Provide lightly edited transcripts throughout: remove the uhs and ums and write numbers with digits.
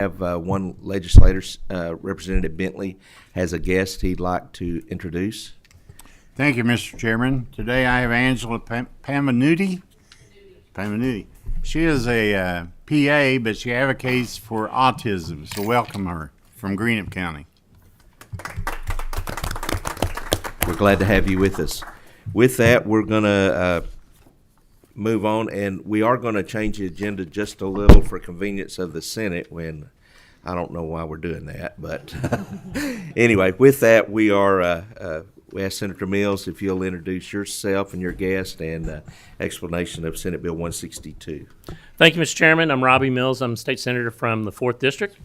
Have one legislator, Representative Bentley, has a guest he'd like to introduce. Thank you, Mr. Chairman. Today I have Angela Pamanuti. She is a PA, but she advocates for autism, so welcome her from Greenup County. We're glad to have you with us. With that, we're going to move on, and we are going to change the agenda just a little for convenience of the Senate when I don't know why we're doing that. But anyway, with that, we ask Senator Mills if you'll introduce yourself and your guest and explanation of Senate Bill 162. Thank you, Mr. Chairman. I'm Robbie Mills. I'm a state senator from the 4th District.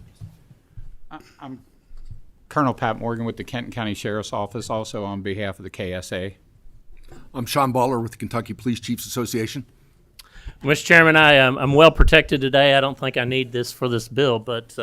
I'm Colonel Pat Morgan with the Kenton County Sheriff's Office, also on behalf of the KSA. I'm Sean Baller with the Kentucky Police Chiefs Association. Mr. Chairman, I'm well protected today. I don't think I need this for this bill, but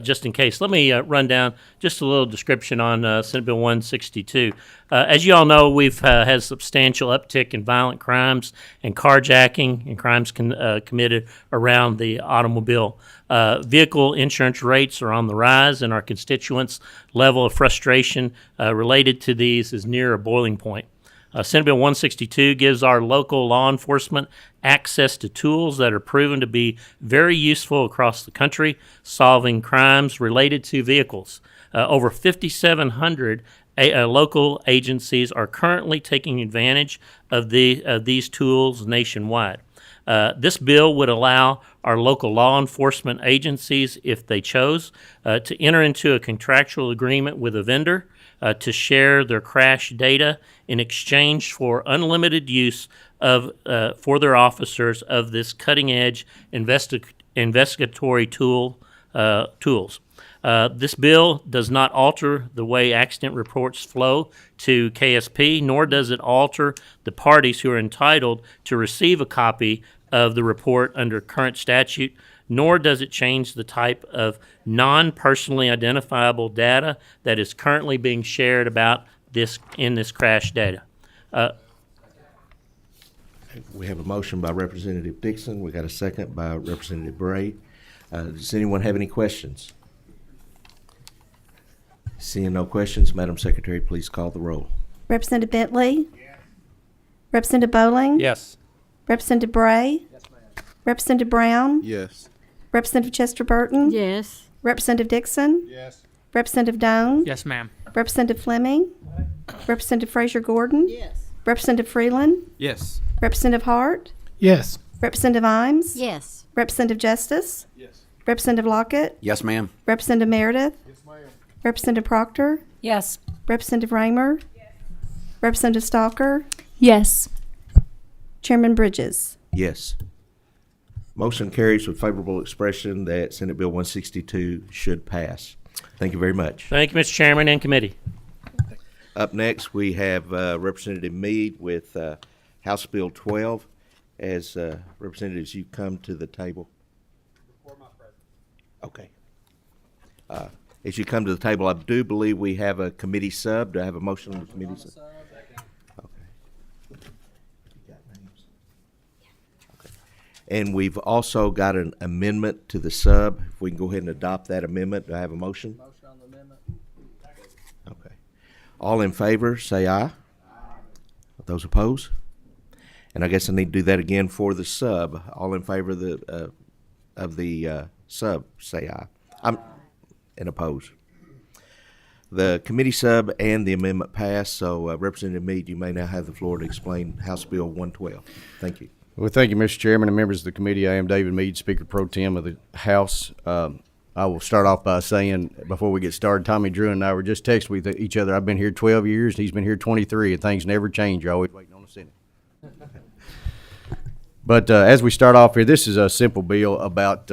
just in case, let me run down just a little description on Senate Bill 162. As you all know, we've had a substantial uptick in violent crimes and carjacking and crimes committed around the automobile. Vehicle insurance rates are on the rise, and our constituents' level of frustration related to these is near a boiling point. Senate Bill 162 gives our local law enforcement access to tools that are proven to be very useful across the country, solving crimes related to vehicles. Over 5,700 local agencies are currently taking advantage of these tools nationwide. This bill would allow our local law enforcement agencies, if they chose, to enter into a contractual agreement with a vendor to share their crash data in exchange for unlimited use of for their officers of this cutting-edge investigatory tools. This bill does not alter the way accident reports flow to KSP, nor does it alter the parties who are entitled to receive a copy of the report under current statute, nor does it change the type of non-personally identifiable data that is currently being shared about this in this crash data. We have a motion by Representative Dixon. We got a second by Representative Bray. Does anyone have any questions? Seeing no questions, Madam Secretary, please call the roll. Representative Bentley? Yes. Representative Bowling? Yes. Representative Bray? Yes, ma'am. Representative Brown? Yes. Representative Chester Burton? Yes. Representative Dixon? Yes. Representative Doan? Yes, ma'am. Representative Fleming? Representative Fraser Gordon? Yes. Representative Freeland? Yes. Representative Hart? Yes. Representative Imes? Yes. Representative Justice? Yes. Representative Lockett? Yes, ma'am. Representative Meredith? Yes, ma'am. Representative Proctor? Yes. Representative Raymer? Yes. Representative Stalker? Yes. Chairman Bridges? Yes. Motion carries with favorable expression that Senate Bill 162 should pass. Thank you very much. Thank you, Mr. Chairman and committee. Up next, we have Representative Meade with House Bill 12. As representatives, you come to the table. Okay. As you come to the table, I do believe we have a committee sub. Do I have a motion on the committee sub? Okay. You got names? Okay. And we've also got an amendment to the sub. If we can go ahead and adopt that amendment, do I have a motion? Motion on the amendment. Okay. All in favor, say aye. Aye. Those opposed? And I guess I need to do that again for the sub. All in favor of the sub, say aye. And oppose. The committee sub and the amendment passed, so Representative Meade, you may now have the floor to explain House Bill 112. Thank you. Well, thank you, Mr. Chairman and members of the committee. I am David Meade, Speaker Pro Tem of the House. I will start off by saying, before we get started, Tommy Drew and I were just texting with each other. I've been here 12 years, he's been here 23, and things never change. You're always waiting on the Senate. But as we start off here, this is a simple bill about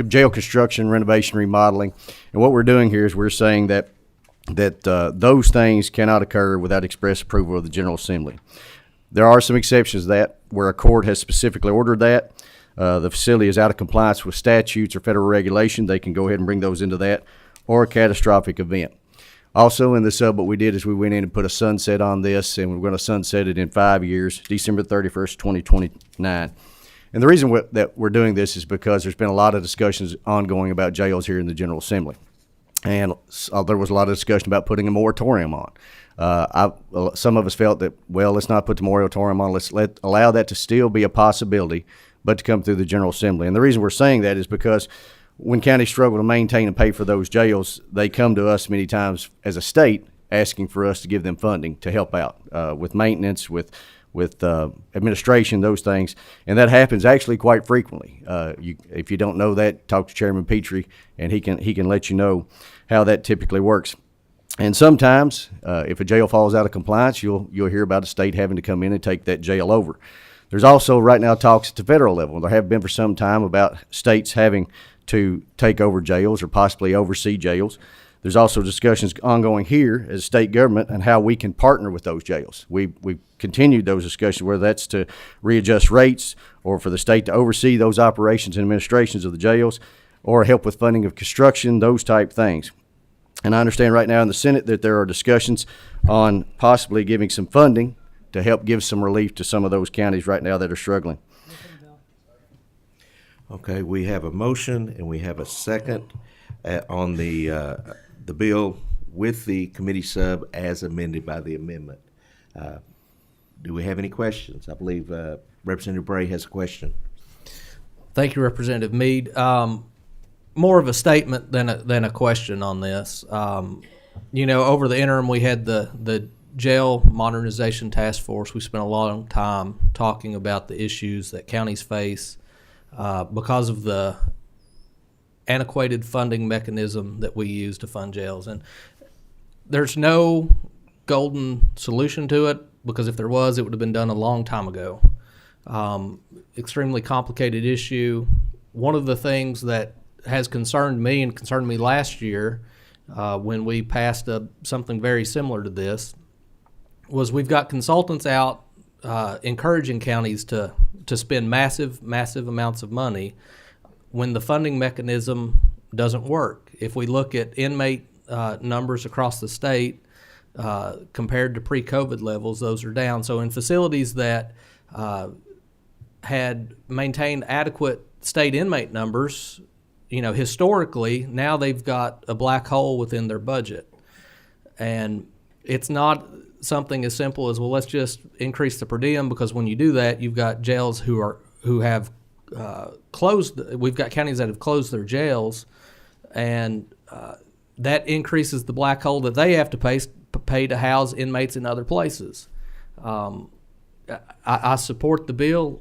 jail construction, renovation, remodeling. And what we're doing here is we're saying that those things cannot occur without express approval of the General Assembly. There are some exceptions to that where a court has specifically ordered that. The facility is out of compliance with statutes or federal regulation. They can go ahead and bring those into that, or a catastrophic event. Also in the sub, what we did is we went in and put a sunset on this, and we're going to sunset it in 5 years, December 31st, 2029. And the reason that we're doing this is because there's been a lot of discussions ongoing about jails here in the General Assembly. And there was a lot of discussion about putting a moratorium on. Some of us felt that, well, let's not put the moratorium on. Let's allow that to still be a possibility, but to come through the General Assembly. And the reason we're saying that is because when counties struggle to maintain and pay for those jails, they come to us many times as a state asking for us to give them funding to help out with maintenance, with administration, those things. And that happens actually quite frequently. If you don't know that, talk to Chairman Petrie, and he can let you know how that typically works. And sometimes, if a jail falls out of compliance, you'll hear about a state having to come in and take that jail over. There's also right now talks at the federal level. There have been for some time about states having to take over jails or possibly oversee jails. There's also discussions ongoing here as state government and how we can partner with those jails. We've continued those discussions, whether that's to readjust rates or for the state to oversee those operations and administrations of the jails or help with funding of construction, those type things. And I understand right now in the Senate that there are discussions on possibly giving some funding to help give some relief to some of those counties right now that are struggling. Okay, we have a motion and we have a second on the bill with the committee sub as amended by the amendment. Do we have any questions? I believe Representative Bray has a question. Thank you, Representative Meade. More of a statement than a question on this. Over the interim, we had the jail modernization task force. We spent a long time talking about the issues that counties face because of the antiquated funding mechanism that we use to fund jails. And there's no golden solution to it, because if there was, it would have been done a long time ago. Extremely complicated issue. One of the things that has concerned me and concerned me last year when we passed something very similar to this was we've got consultants out encouraging counties to spend massive amounts of money when the funding mechanism doesn't work. If we look at inmate numbers across the state compared to pre-COVID levels, those are down. So in facilities that had maintained adequate state inmate numbers, historically, now they've got a black hole within their budget. And it's not something as simple as, well, let's just increase the per diem, because when you do that, you've got jails who have closed. We've got counties that have closed their jails, and that increases the black hole that they have to pay to house inmates in other places. I support the bill.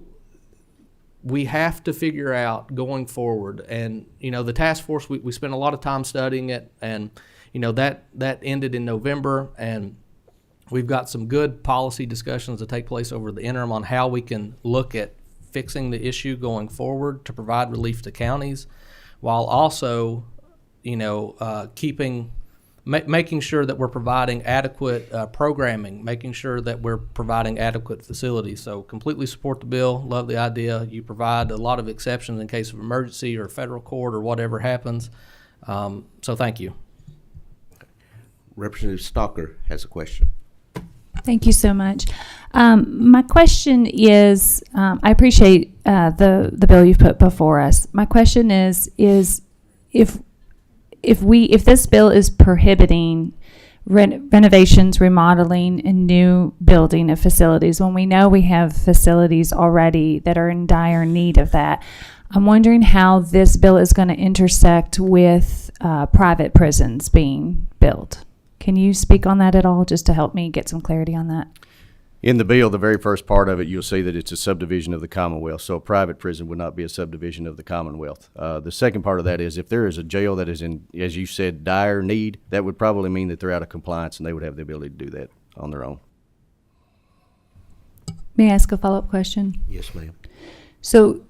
We have to figure out going forward, and the task force, we spent a lot of time studying it, and that ended in November, and we've got some good policy discussions that take place over the interim on how we can look at fixing the issue going forward to provide relief to counties, while also making sure that we're providing adequate programming, making sure that we're providing adequate facilities. So completely support the bill. Love the idea. You provide a lot of exceptions in case of emergency or federal court or whatever happens. So thank you. Representative Stalker has a question. Thank you so much. My question is, I appreciate the bill you've put before us. My question is if this bill is prohibiting renovations, remodeling, and new building of facilities, when we know we have facilities already that are in dire need of that, I'm wondering how this bill is going to intersect with private prisons being built. Can you speak on that at all, just to help me get some clarity on that? In the bill, the very first part of it, you'll see that it's a subdivision of the Commonwealth. So a private prison would not be a subdivision of the Commonwealth. The second part of that is if there is a jail that is in, as you said, dire need, that would probably mean that they're out of compliance and they would have the ability to do that on their own. May I ask a follow-up question? Yes, ma'am. So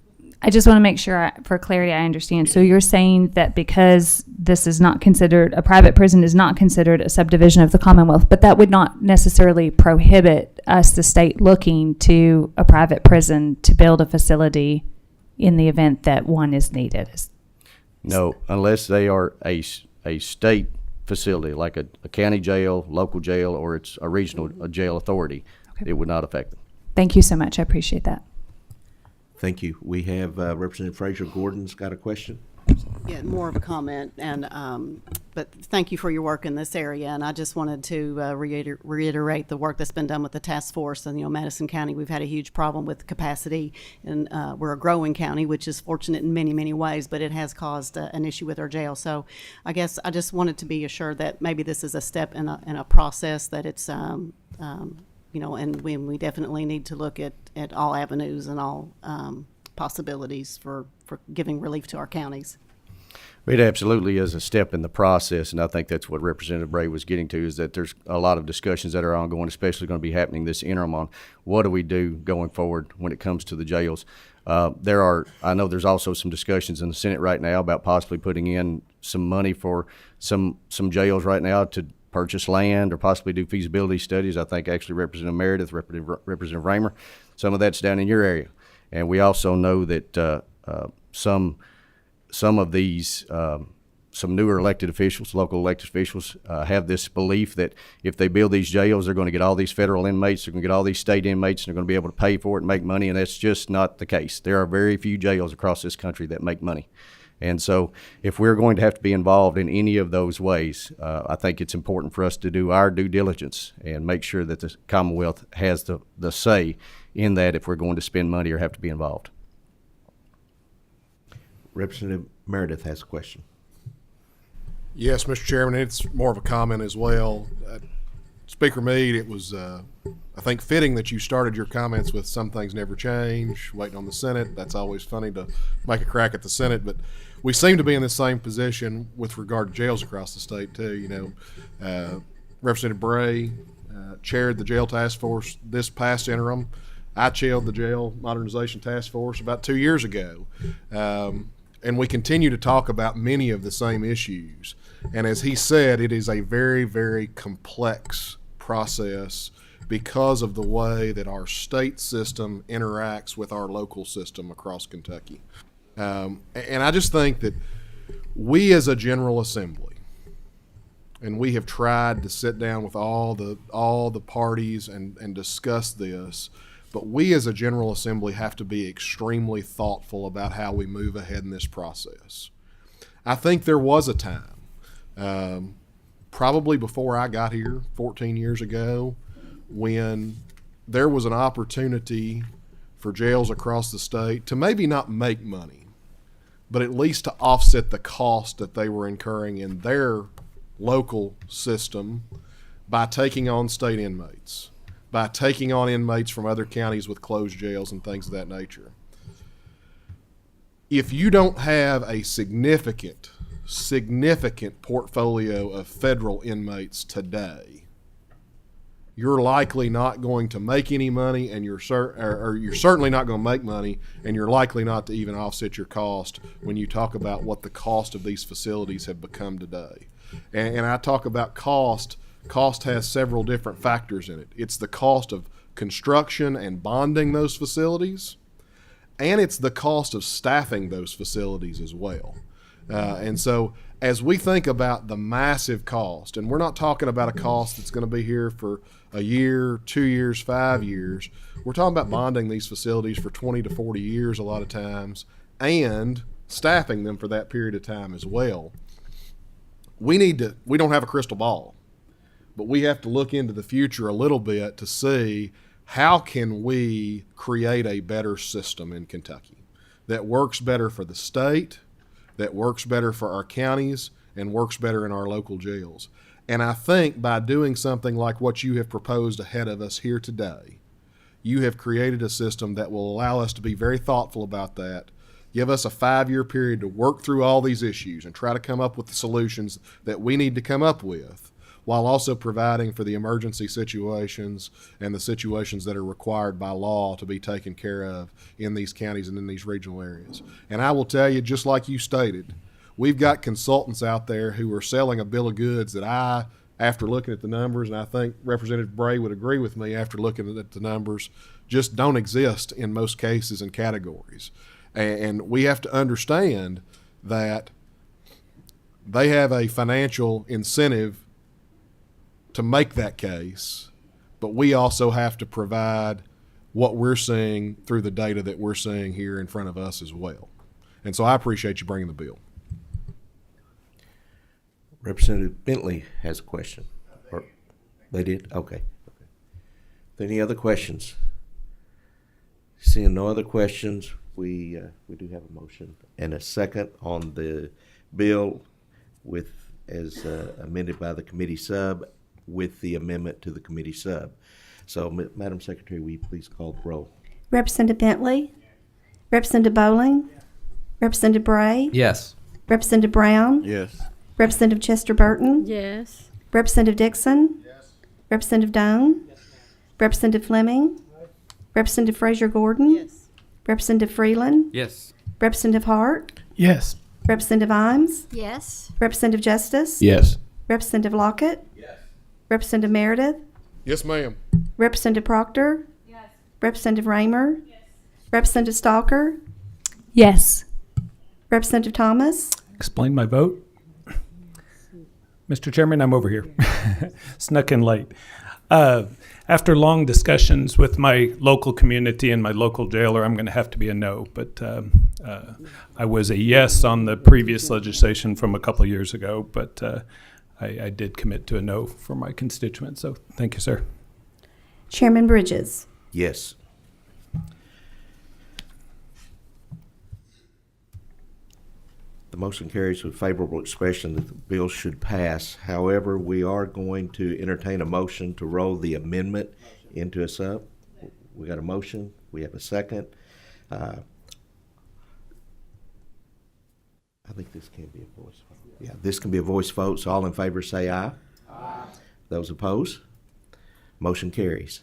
I just want to make sure, for clarity, I understand. So you're saying that because this is not considered, a private prison is not considered a subdivision of the Commonwealth, but that would not necessarily prohibit us, the state, looking to a private prison to build a facility in the event that one is needed? No, unless they are a state facility, like a county jail, local jail, or it's a regional jail authority, Okay. it would not affect them. Thank you so much. I appreciate that. Thank you. We have Representative Frazier Gordon's got a question. Yeah, more of a comment, and but thank you for your work in this area. And I just wanted to reiterate the work that's been done with the task force. And Madison County, we've had a huge problem with capacity, and we're a growing county, which is fortunate in many, many ways. But it has caused an issue with our jail. So I guess I just wanted to be assured that maybe this is a step in a process that it's and we definitely need to look at all avenues and all possibilities for giving relief to our counties. It absolutely is a step in the process, and I think that's what Representative Bray was getting to, is that there's a lot of discussions that are ongoing, especially going to be happening this interim on what do we do going forward when it comes to the jails. I know there's also some discussions in the Senate right now about possibly putting in some money for some jails right now to purchase land or possibly do feasibility studies. I think actually Representative Meredith, Representative Raymer, some of that's down in your area. And we also know that some of these, some newer elected officials, local elected officials, have this belief that if they build these jails, they're going to get all these federal inmates, they're going to get all these state inmates, and they're going to be able to pay for it and make money, and that's just not the case. There are very few jails across this country that make money. And so if we're going to have to be involved in any of those ways, I think it's important for us to do our due diligence and make sure that the Commonwealth has the say in that if we're going to spend money or have to be involved. Representative Meredith has a question. Yes, Mr. Chairman, it's more of a comment as well. Speaker Meade, it was, I think, fitting that you started your comments with some things never change, waiting on the Senate. That's always funny to make a crack at the Senate, but we seem to be in the same position with regard to jails across the state, too. Representative Bray chaired the jail task force this past interim. I chaired the jail modernization task force about 2 years ago. And we continue to talk about many of the same issues. And as he said, it is a very, very complex process because of the way that our state system interacts with our local system across Kentucky. And I just think that we as a General Assembly, and we have tried to sit down with all the parties and discuss this, but we as a General Assembly have to be extremely thoughtful about how we move ahead in this process. I think there was a time, probably before I got here 14 years ago, when there was an opportunity for jails across the state to maybe not make money, but at least to offset the cost that they were incurring in their local system by taking on state inmates, by taking on inmates from other counties with closed jails and things of that nature. If you don't have a significant portfolio of federal inmates today, you're likely not going to make any money, and you're certainly not going to make money, and you're likely not to even offset your cost when you talk about what the cost of these facilities have become today. And I talk about cost. Cost has several different factors in it. It's the cost of construction and bonding those facilities, and it's the cost of staffing those facilities as well. And so as we think about the massive cost, and we're not talking about a cost that's going to be here for a year, 2 years, 5 years. We're talking about bonding these facilities for 20 to 40 years a lot of times, and staffing them for that period of time as well. We don't have a crystal ball, but we have to look into the future a little bit to see how can we create a better system in Kentucky that works better for the state, that works better for our counties, and works better in our local jails. And I think by doing something like what you have proposed ahead of us here today, you have created a system that will allow us to be very thoughtful about that, give us a 5-year period to work through all these issues and try to come up with the solutions that we need to come up with, while also providing for the emergency situations and the situations that are required by law to be taken care of in these counties and in these regional areas. And I will tell you, just like you stated, we've got consultants out there who are selling a bill of goods that I, after looking at the numbers, and I think Representative Bray would agree with me after looking at the numbers, just don't exist in most cases and categories. And we have to understand that they have a financial incentive to make that case, but we also have to provide what we're seeing through the data that we're seeing here in front of us as well. And so I appreciate you bringing the bill. Representative Bentley has a question. Or they did? Okay. Any other questions? Seeing no other questions, we do have a motion and a second on the bill with as amended by the committee sub with the amendment to the committee sub. So, Madam Secretary, will you please call the roll? Representative Bentley? Representative Bowling? Representative Bray? Yes. Representative Brown? Yes. Representative Chester Burton? Yes. Representative Dixon? Yes. Representative Doan? Yes. Representative Fleming? Representative Frazier Gordon? Yes. Representative Freeland? Yes. Representative Hart? Yes. Representative Imes? Yes. Representative Justice? Yes. Representative Lockett? Yes. Representative Meredith? Yes, ma'am. Representative Proctor? Yes. Representative Raymer? Yes. Representative Stalker? Yes. Representative Thomas? Explain my vote. Mr. Chairman, I'm over here. Snuck in late. After long discussions with my local community and my local jailer, I'm going to have to be a no. But I was a yes on the previous legislation from a couple of years ago, but I did commit to a no for my constituents. So thank you, sir. Chairman Bridges? Yes. The motion carries with favorable expression that the bill should pass. However, we are going to entertain a motion to roll the amendment into a sub. We got a motion. We have a second. I think this can be a voice vote. Yeah, this can be a voice vote. So all in favor say aye. Aye. Those opposed? Motion carries.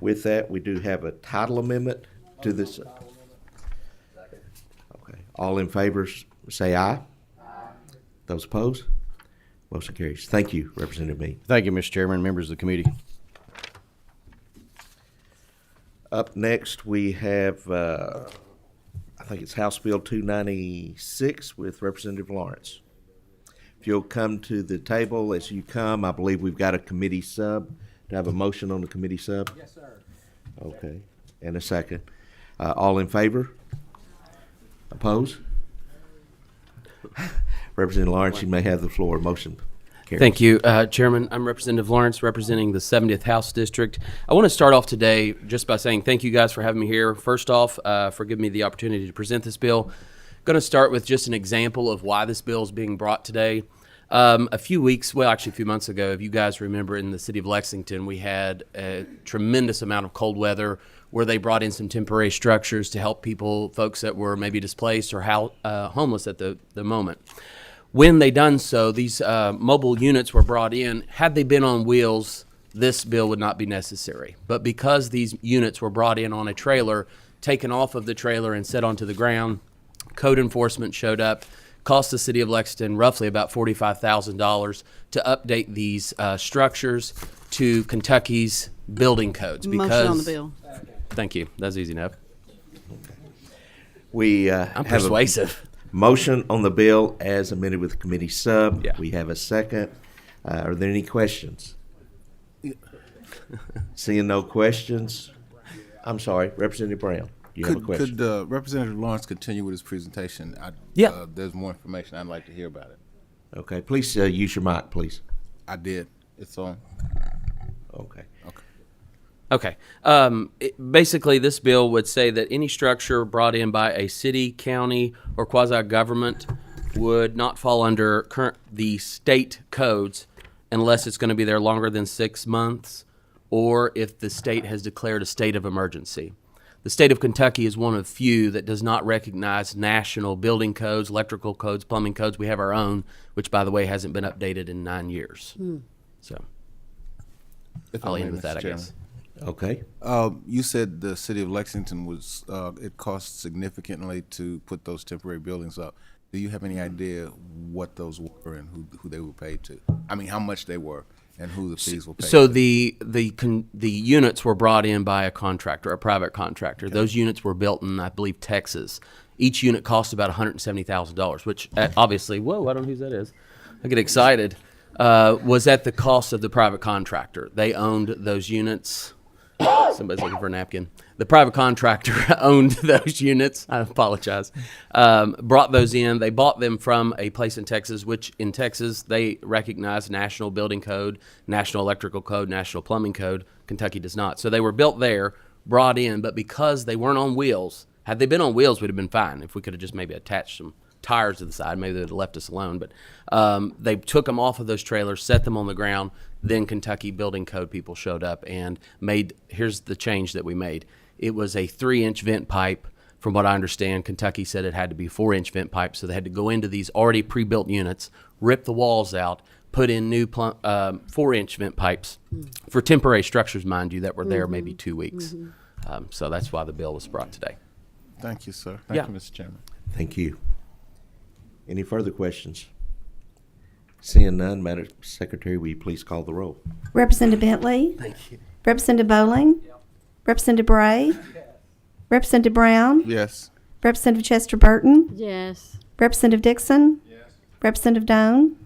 With that, we do have a title amendment to this. Okay. All in favor say aye. Aye. Those opposed? Motion carries. Thank you, Representative Meade. Thank you, Mr. Chairman, members of the committee. Up next, we have, I think it's House Bill 296 with Representative Lawrence. If you'll come to the table as you come, I believe we've got a committee sub. Do I have a motion on the committee sub? Yes, sir. Okay, and a second. All in favor? Opposed? Representative Lawrence, you may have the floor. Motion carries. Thank you, Chairman. I'm Representative Lawrence, representing the 70th House District. I want to start off today just by saying thank you guys for having me here. First off, for giving me the opportunity to present this bill. Going to start with just an example of why this bill is being brought today. A few months ago, if you guys remember, in the city of Lexington, we had a tremendous amount of cold weather where they brought in some temporary structures to help folks that were maybe displaced or homeless at the moment. When they done so, these mobile units were brought in. Had they been on wheels, this bill would not be necessary. But because these units were brought in on a trailer, taken off of the trailer and set onto the ground, code enforcement showed up, cost the city of Lexington roughly about $45,000 to update these structures to Kentucky's building codes. Motion on the bill. Thank you. That's easy enough. We I'm have persuasive. a motion on the bill as amended with the committee sub. Yeah. We have a second. Are there any questions? Seeing no questions, I'm sorry, Representative Brown, you have a question. Could Representative Lawrence continue with his presentation? Yeah. There's more information I'd like to hear about it. Okay, please use your mic, please. I did. It's on. Okay. Okay. Basically, this bill would say that any structure brought in by a city, county, or quasi-government would not fall under the state codes unless it's going to be there longer than 6 months or if the state has declared a state of emergency. The state of Kentucky is one of few that does not recognize national building codes, electrical codes, plumbing codes. We have our own, which, by the way, hasn't been updated in 9 years. So I'll end with that, I guess. Okay. You said the city of Lexington was, it cost significantly to put those temporary buildings up. Do you have any idea what those were and who they were paid to? I mean, how much they were and who the fees were paid So to? the units were brought in by a contractor, a private contractor. Okay. Those units were built in, I believe, Texas. Each unit cost about $170,000, which obviously, whoa, I don't know who that is. I get excited. Was at the cost of the private contractor. They owned those units. Somebody's looking for a napkin. the private contractor owned those units. I apologize. Brought those in. They bought them from a place in Texas, which in Texas they recognize National Building Code, National Electrical Code, National Plumbing Code. Kentucky does not. So they were built there, brought in, but because they weren't on wheels, had they been on wheels, we'd have been fine. If we could have just maybe attached some tires to the side, maybe they'd have left us alone. But they took them off of those trailers, set them on the ground. Then Kentucky Building Code people showed up and made, here's the change that we made. It was a 3-inch vent pipe. From what I understand, Kentucky said it had to be 4-inch vent pipe, so they had to go into these already pre-built units, rip the walls out, put in new 4-inch vent pipes for temporary structures, mind you, that were there maybe 2 weeks. So that's why the bill was brought today. Thank you, sir. Thank you, Mr. Chairman. Thank you. Any further questions? Seeing none, Madam Secretary, will you please call the roll? Representative Bentley? Thank you. Representative Bowling? Representative Bray? Representative Brown? Yes. Representative Chester Burton? Yes. Representative Dixon? Representative Doan?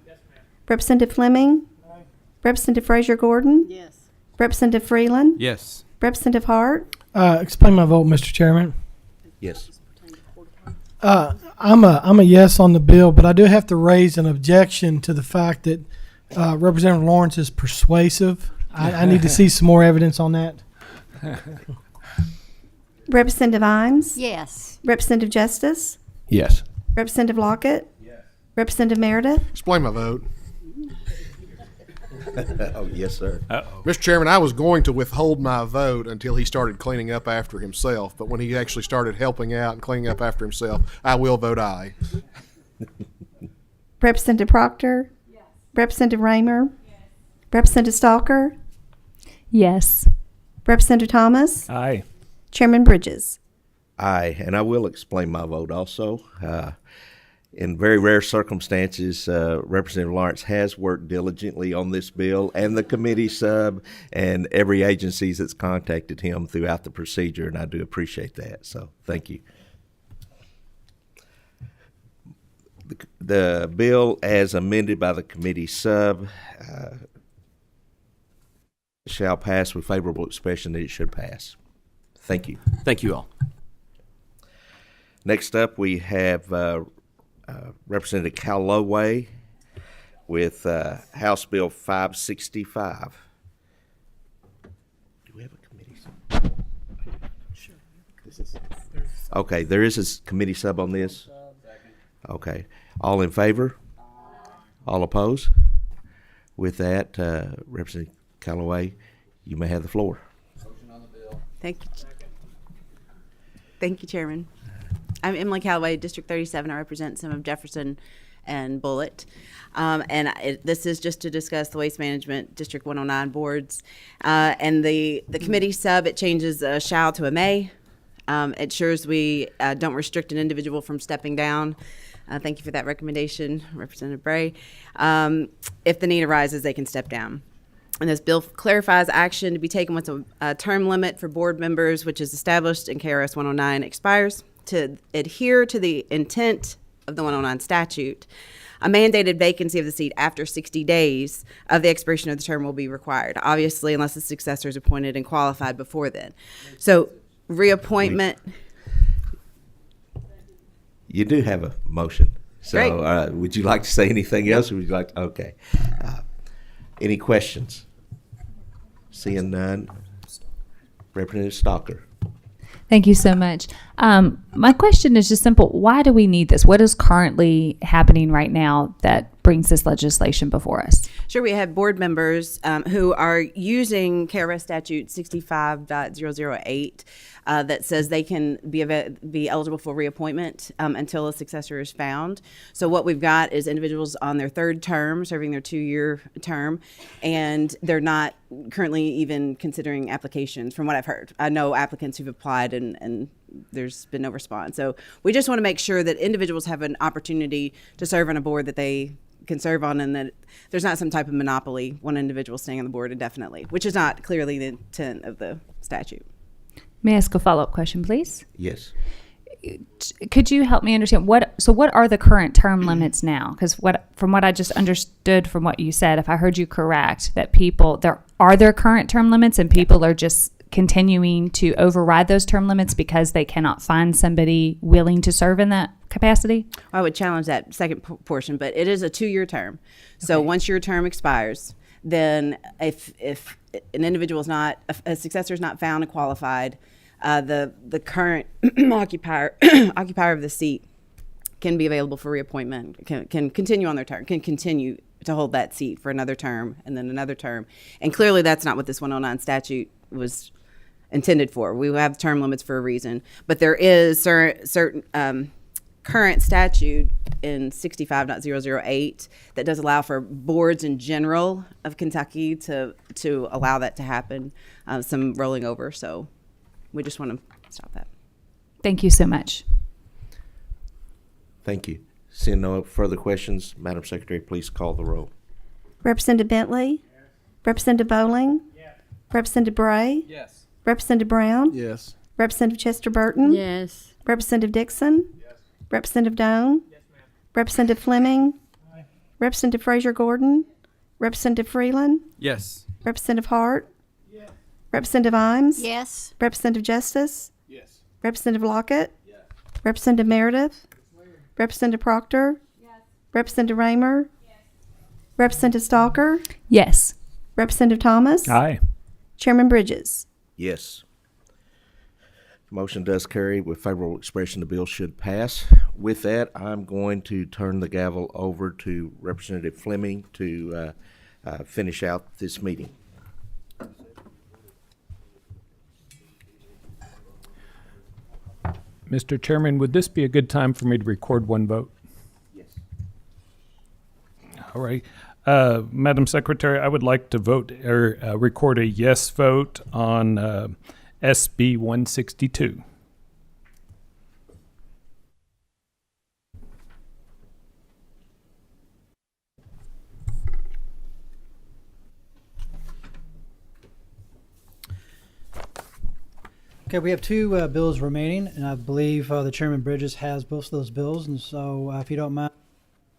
Representative Fleming? Representative Frazier Gordon? Yes. Representative Freeland? Yes. Representative Hart? Explain my vote, Mr. Chairman. Yes. I'm a yes on the bill, but I do have to raise an objection to the fact that Representative Lawrence is persuasive. I need to see some more evidence on that. Representative Imes? Yes. Representative Justice? Yes. Representative Lockett? Yes. Representative Meredith? Explain my vote. Oh, yes, sir. Mr. Chairman, I was going to withhold my vote until he started cleaning up after himself, but when he actually started helping out and cleaning up after himself, I will vote aye. Representative Proctor? Yes. Representative Raymer? Yes. Representative Stalker? Yes. Representative Thomas? Aye. Chairman Bridges? Aye, and I will explain my vote also. In very rare circumstances, Representative Lawrence has worked diligently on this bill and the committee sub and every agency that's contacted him throughout the procedure, and I do appreciate that. So thank you. The bill as amended by the committee sub shall pass with favorable expression that it should pass. Thank you. Thank you all. Next up, we have Representative Calloway with House Bill 565. Do we have a committee sub? Sure. Okay, there is a committee sub on this? Okay. All in favor? All opposed? With that, Representative Calloway, you may have the floor. Thank you. Thank you, Chairman. I'm Emily Calloway, District 37. I represent some of Jefferson and Bullitt. This is just to discuss the Waste Management District 109 boards. And the committee sub, it changes a shall to a may. It ensures we don't restrict an individual from stepping down. Thank you for that recommendation, Representative Bray. If the need arises, they can step down. And this bill clarifies action to be taken once a term limit for board members, which is established in KRS 109, expires, to adhere to the intent of the 109 statute. A mandated vacancy of the seat after 60 days of the expiration of the term will be required, obviously, unless the successor is appointed and qualified before then. So, reappointment. You do have a motion. So, would you like to say anything else? Or would you like to? Okay. Any questions? Seeing none. Representative Stalker. Thank you so much. My question is just simple. Why do we need this? What is currently happening right now that brings this legislation before us? Sure, we have board members who are using KRS statute 65.008 that says they can be eligible for reappointment until a successor is found. So what we've got is individuals on their third term, serving their 2-year term, and they're not currently even considering applications from what I've heard. I know applicants who've applied and there's been no response. So we just want to make sure that individuals have an opportunity to serve on a board that they can serve on, and that there's not some type of monopoly, one individual staying on the board indefinitely, which is not clearly the intent of the statute. May I ask a follow-up question, please? Yes. Could you help me understand what are the current term limits now? Because from what I just understood from what you said, if I heard you correct, that there are current term limits and people are just continuing to override those term limits because they cannot find somebody willing to serve in that capacity? I would challenge that second portion, but it is a 2-year term. So once your term expires, then if an individual is not, a successor is not found and qualified, the current occupier of the seat can be available for reappointment, can continue on their term, can continue to hold that seat for another term and then another term. And clearly that's not what this 109 statute was intended for. We have term limits for a reason, but there is certain current statute in 65.008 that does allow for boards in general of Kentucky to allow that to happen, some rolling over. So we just want to stop that. Thank you so much. Thank you. Seeing no further questions, Madam Secretary, please call the roll. Representative Bentley? Yes. Representative Bowling? Yes. Representative Bray? Yes. Representative Brown? Yes. Representative Chester Burton? Yes. Representative Dixon? Yes. Representative Doan? Yes, ma'am. Representative Fleming? Aye. Representative Frazier Gordon? Representative Freeland? Yes. Representative Hart? Yes. Representative Imes? Yes. Representative Justice? Yes. Representative Lockett? Yes. Representative Meredith? Representative Proctor? Yes. Representative Raymer? Yes. Representative Stalker? Yes. Representative Thomas? Aye. Chairman Bridges? Yes. Motion does carry with favorable expression. The bill should pass. With that, I'm going to turn the gavel over to Representative Fleming to finish out this meeting. Mr. Chairman, would this be a good time for me to record one vote? Yes. All right. Madam Secretary, I would like to vote or record a yes vote on SB 162. Okay, we have two bills remaining, and I believe the Chairman Bridges has both of those bills. And so, if you don't mind,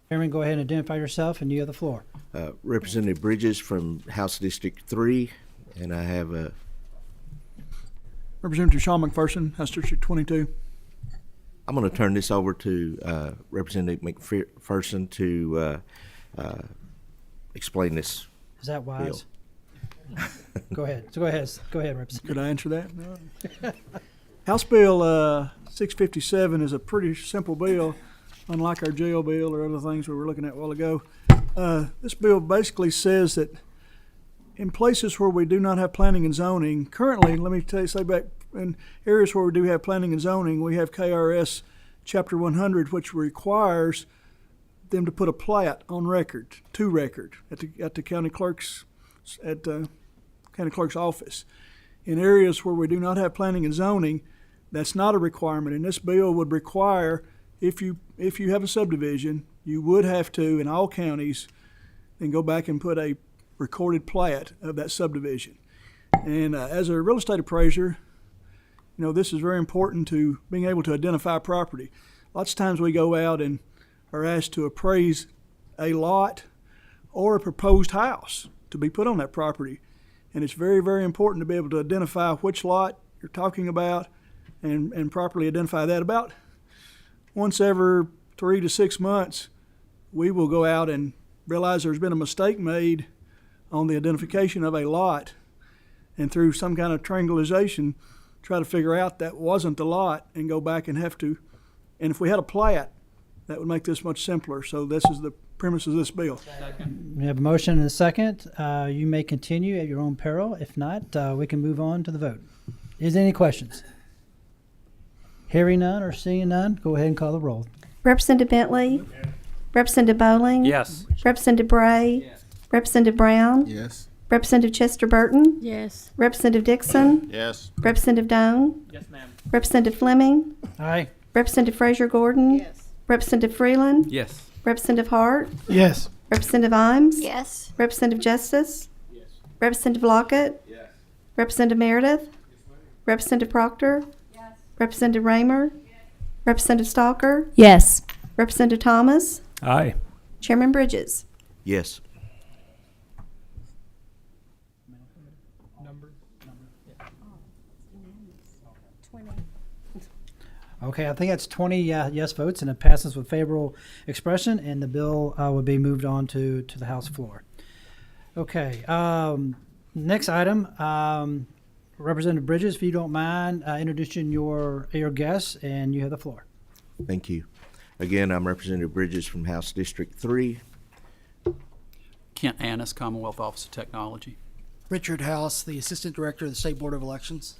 Chairman, go ahead and identify yourself, and you have the floor. Representative Bridges from House District 3, and I have Representative Sean McPherson, House District 22. I'm going to turn this over to Representative McPherson to explain this. Is that wise? bill. Go ahead. So go ahead, Representative. Could I answer that? No. House Bill 657 is a pretty simple bill, unlike our jail bill or other things we were looking at a while ago. This bill basically says that in places where we do not have planning and zoning, currently, let me say back, in areas where we do have planning and zoning, we have KRS Chapter 100, which requires them to put a plat on record, to record, at the county clerk's office. In areas where we do not have planning and zoning, that's not a requirement. And this bill would require, if you have a subdivision, you would have to, in all counties, then go back and put a recorded plat of that subdivision. And as a real estate appraiser, you know, this is very important to being able to identify property. Lots of times we go out and are asked to appraise a lot or a proposed house to be put on that property. And it's very, very important to be able to identify which lot you're talking about and properly identify that. About once every 3 to 6 months, we will go out and realize there's been a mistake made on the identification of a lot, and through some kind of triangulation, try to figure out that wasn't the lot and go back and have to, and if we had a plat, that would make this much simpler. So this is the premise of this bill. We have a motion and a second. You may continue at your own peril. If not, we can move on to the vote. Is there any questions? Hearing none or seeing none, go ahead and call the roll. Representative Bentley? Yes. Representative Bowling? Yes. Representative Bray? Yes. Representative Brown? Yes. Representative Chester Burton? Yes. Representative Dixon? Yes. Representative Doan? Yes, ma'am. Representative Fleming? Aye. Representative Frazier Gordon? Yes. Representative Freeland? Yes. Representative Hart? Yes. Representative Imes? Yes. Representative Justice? Yes. Representative Lockett? Yes. Representative Meredith? Representative Proctor? Yes. Representative Raymer? Yes. Representative Stalker? Yes. Representative Thomas? Aye. Chairman Bridges? Yes. Okay, I think that's 20 yes votes, and it passes with favorable expression, and the bill would be moved on to the House floor. Okay, next item, Representative Bridges, if you don't mind introducing your guests, and you have the floor. Thank you. Again, I'm Representative Bridges from House District 3. Kent Annis, Commonwealth Office of Technology. Richard House, the Assistant Director of the State Board of Elections.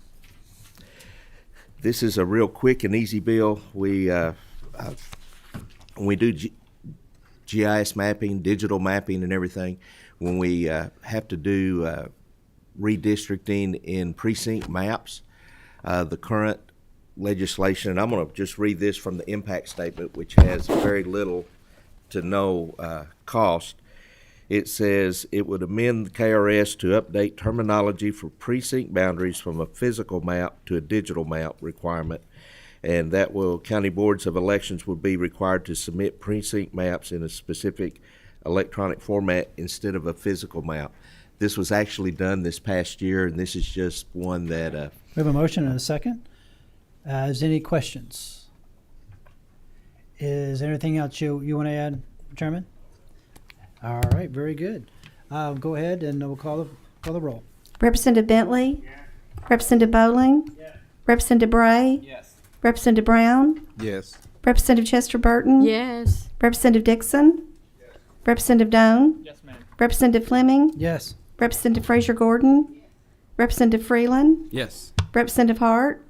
This is a real quick and easy bill. We do GIS mapping, digital mapping, and everything. When we have to do redistricting in precinct maps, the current legislation, and I'm going to just read this from the impact statement, which has very little to no cost. It says it would amend the KRS to update terminology for precinct boundaries from a physical map to a digital map requirement, and that will county boards of elections would be required to submit precinct maps in a specific electronic format instead of a physical map. This was actually done this past year, and this is just one that We have a motion and a second. Is there any questions? Is there anything else you want to add, Chairman? All right, very good. Go ahead, and we'll call the roll. Representative Bentley? Representative Bowling? Representative Bray? Yes. Representative Brown? Yes. Representative Chester Burton? Yes. Representative Dixon? Representative Doan? Yes, ma'am. Representative Fleming? Yes. Representative Fraser Gordon? Representative Freeland? Yes. Representative Hart?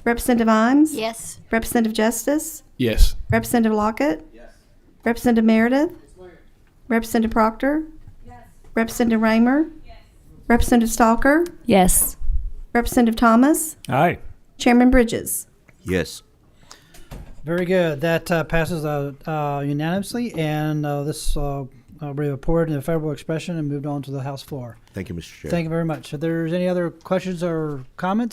Representative Imes? Yes. Representative Justice? Yes. Representative Lockett? Representative Meredith? Representative Proctor? Representative Raymer? Representative Stalker? Yes. Representative Thomas? Aye. Chairman Bridges? yes. Very good. That passes unanimously, and this will be reported in a favorable expression and moved on to the House floor. Thank you, Mr. Chair. Thank you very much. If there's any other questions or comments,